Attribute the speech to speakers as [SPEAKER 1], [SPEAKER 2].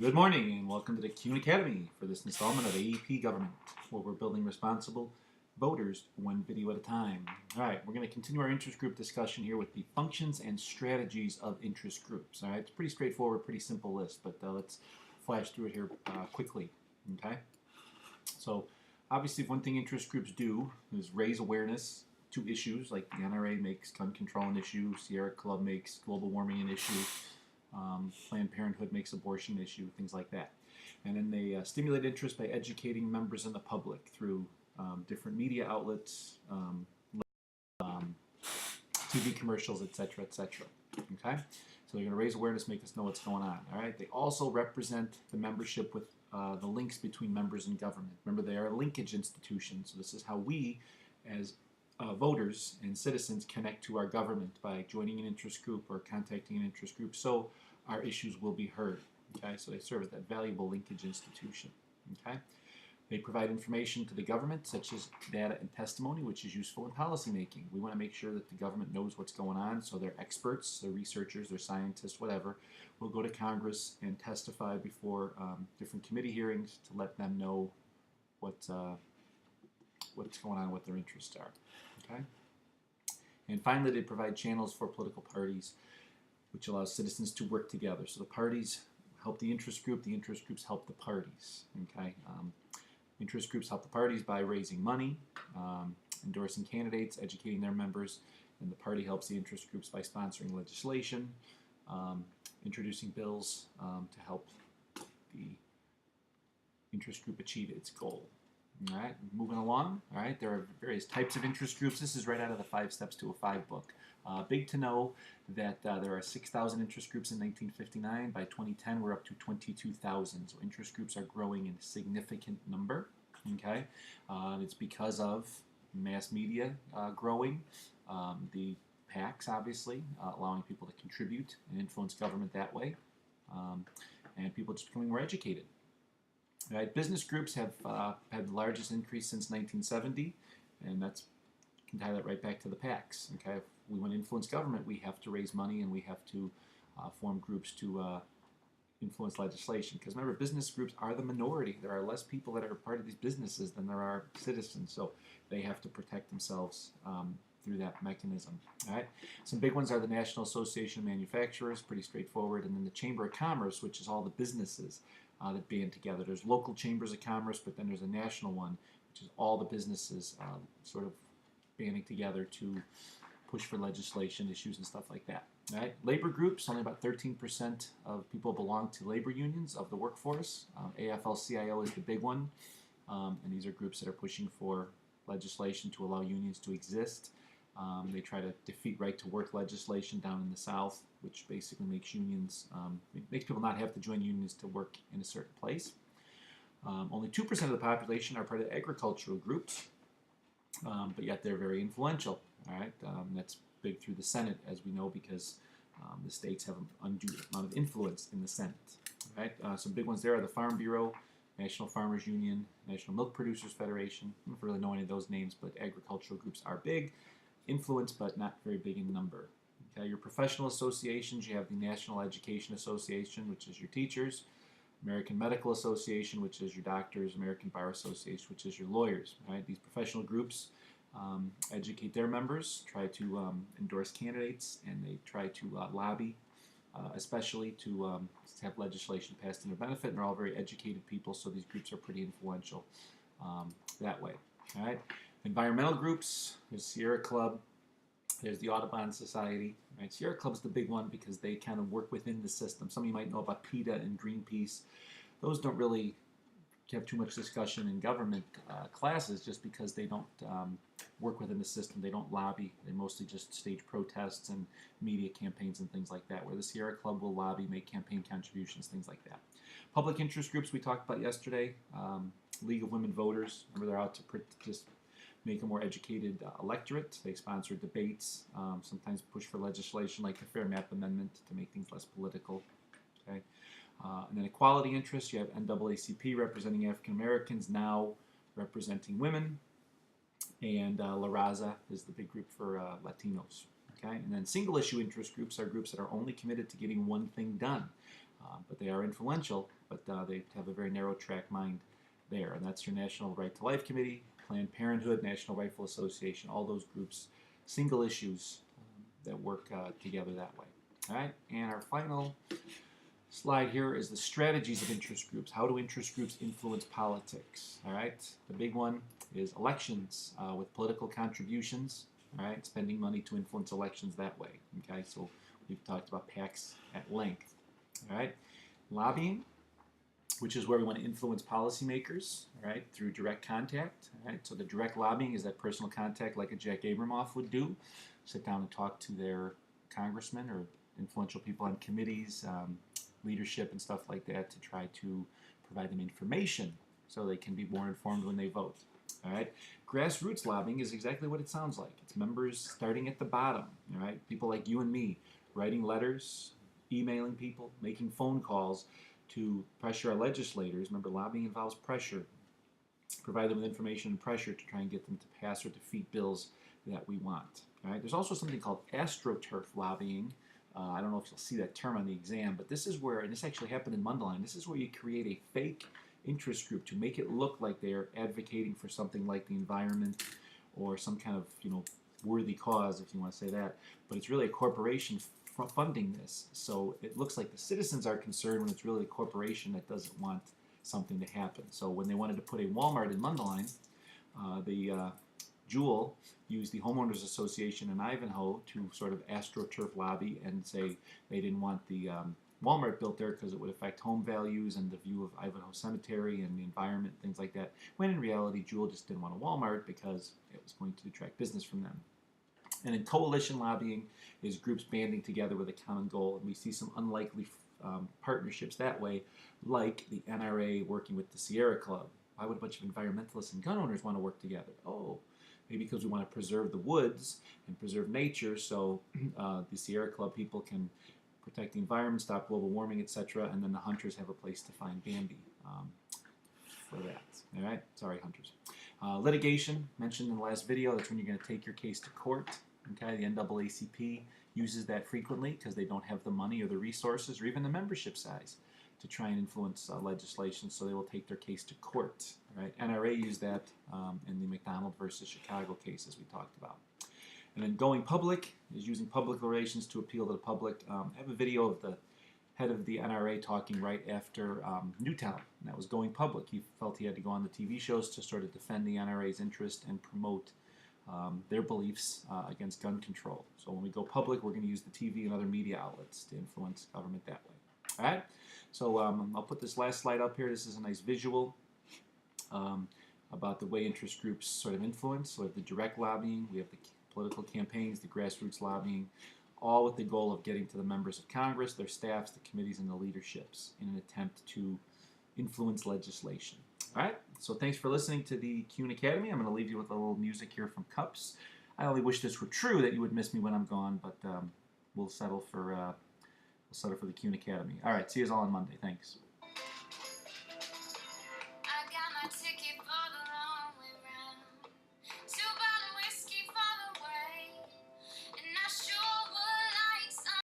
[SPEAKER 1] Good morning and welcome to the Kuhn Academy for this installment of AEP Government, where we're building responsible voters one video at a time. All right, we're going to continue our interest group discussion here with the functions and strategies of interest groups. All right, it's pretty straightforward, pretty simple list, but let's flash through it here quickly. Okay, so obviously one thing interest groups do is raise awareness to issues like the NRA makes gun control an issue, Sierra Club makes global warming an issue, Planned Parenthood makes abortion an issue, things like that. And then they stimulate interest by educating members in the public through different media outlets, TV commercials, etc., etc. Okay? So they're going to raise awareness, make us know what's going on. All right? They also represent the membership with the links between members and government. Remember, they are a linkage institution, so this is how we, as voters and citizens, connect to our government by joining an interest group or contacting an interest group, so our issues will be heard. Okay, so they serve as that valuable linkage institution. Okay, they provide information to the government, such as data and testimony, which is useful in policy making. We want to make sure that the government knows what's going on, so their experts, their researchers, their scientists, whatever, will go to Congress and testify before different committee hearings to let them know what's going on, what their interests are. Okay? And finally, they provide channels for political parties, which allows citizens to work together. So the parties help the interest groups help the parties. Okay? Interest groups help the parties by raising money, endorsing candidates, educating their members, and the party helps the interest groups by sponsoring legislation, introducing bills to help the interest group achieve its goal. All right, moving along. All right, there are various types of interest groups. This is right out of the 5 Steps to a 5 book. Big to know that there are 6,000 interest groups in 1959. By 2010, we're up to 22,000. So interest groups are growing in a significant number. Okay, it's because of mass media growing, the PACs obviously allowing people to contribute and influence government that way, and people just becoming more educated. Right, business groups have had the largest increase since 1970, and you can tie that right back to the PACs. Okay, if we want to influence government, we have to raise money and we have to form groups to influence legislation. Because remember, business groups are the minority. There are less people that are part of these businesses than there are citizens, so they have to protect themselves through that mechanism. All right, some big ones are the National Association of Manufacturers, pretty straightforward, and then the Chamber of Commerce, which is all the businesses that band together. There's local chambers of commerce, but then there's a national one, which is all the businesses sort of banding together to push for legislation, issues, and stuff like that. All right? Labor groups, only about 13% of people belong to labor unions of the workforce. AFL-CIO is the big one, and these are groups that are pushing for legislation to allow unions to exist. They try to defeat right-to-work legislation down in the South, which basically makes unions, makes people not have to join unions to work in a certain place. Only 2% of the population are part of agricultural groups, but yet they're very influential. All right, that's big through the Senate, as we know, because the states have an undue amount of influence in the Senate. All right, some big ones there are the Farm Bureau, National Farmers Union, National Milk Producers Federation. I don't really know any of those names, but agricultural groups are big. Influence, but not very big in number. Okay, your professional associations, you have the National Education Association, which is your teachers, American Medical Association, which is your doctors, American Bar Association, which is your lawyers. Right? These professional groups educate their members, try to endorse candidates, and they try to lobby, especially to have legislation passed in their benefit. And they're all very educated people, so these groups are pretty influential that way. All right. Environmental groups, there's Sierra Club, there's the Audubon Society. Right? Sierra Club's the big one because they kind of work within the system. Some of you might know about PETA and Greenpeace. Those don't really have too much discussion in government classes just because they don't work within the system. They don't lobby. They mostly just stage protests and media campaigns and things like that, where the Sierra Club will lobby, make campaign contributions, things like that. Public interest groups we talked about yesterday, League of Women Voters. Remember, they're out to just make a more educated electorate. They sponsor debates, sometimes push for legislation like the Fair Map Amendment to make things less political. Okay, and then equality interests, you have NAACP representing African Americans, now representing women, and La Raza is the big group for Latinos. Okay, and then single issue interest groups are groups that are only committed to getting one thing done, but they are influential but they have a very narrow track mind there. And that's your National Right to Life Committee, Planned Parenthood, National Rifle Association, all those groups, single issues that work together that way. All right, and our final slide here is the strategies of interest groups. How do interest groups influence politics? All right, the big one is elections with political contributions. All right, spending money to influence elections that way. Okay, so we've talked about PACs at length. All right, lobbying, which is where we want to influence policymakers, all right, through direct contact. All right, so the direct lobbying is that personal contact like a Jack Abramoff would do. Sit down and talk to their congressmen or influential people on committees, leadership and stuff like that to try to provide them information so they can be more informed when they vote. All right, grassroots lobbying is exactly what it sounds like. It's members starting at the bottom. All right, people like you and me writing letters, emailing people, making phone calls to pressure our legislators. Remember, lobbying involves pressure. Provide them with information and pressure to try and get them to pass or defeat bills that we want. All right, there's also something called astroturf lobbying. I don't know if you'll see that term on the exam, but this is where, and this actually happened in Mundelein, this is where you create a fake interest group to make it look like they're advocating for something like the environment or some kind of, worthy cause, if you want to say that. But it's really a corporation funding this. So it looks like the citizens are concerned when it's really a corporation that doesn't want something to happen. So when they wanted to put a Walmart in Mundelein, the Jewel used the Homeowners Association in Ivanhoe to sort of astroturf lobby and say they didn't want the Walmart built there because it would affect home values and the view of Ivanhoe Cemetery and the environment, things like that, when in reality Jewel just didn't want a Walmart because it was going to attract business from them. And in coalition lobbying is groups banding together with a common goal, and we see some unlikely partnerships that way, like the NRA working with the Sierra Club. Why would a bunch of environmentalists and gun owners want to work together? Oh, maybe because we want to preserve the woods and preserve nature, so the Sierra Club people can protect the environment, stop global warming, etc., and then the hunters have a place to find Bambi for that. All right? Sorry, hunters. Litigation, mentioned in the last video, that's when you're going to take your case to court. Okay, the NAACP uses that frequently because they don't have the money or the resources or even the membership size to try and influence legislation, so they will take their case to court. Right? NRA used that in the McDonald versus Chicago case, as we talked about. And then going public is using public relations to appeal to the public. I have a video of the head of the NRA talking right after Newtown, and that was going public. He felt he had to go on the TV shows to sort of defend the NRA's interest and promote their beliefs against gun control. So when we go public, we're going to use the TV and other media outlets to influence government that way. All right? So I'll put this last slide up here. This is a nice visual about the way interest groups sort of influence. So we have the direct lobbying, we have the political campaigns, the grassroots lobbying, all with the goal of getting to the members of Congress, their staffs, the committees, and the leaderships in an attempt to influence legislation. All right, so thanks for listening to the Kuhn Academy. I'm going to leave you with a little music here from Cups. I only wish this were true that you would miss me when I'm gone, but we'll settle for the Kuhn Academy. All right, see you all on Monday. Thanks.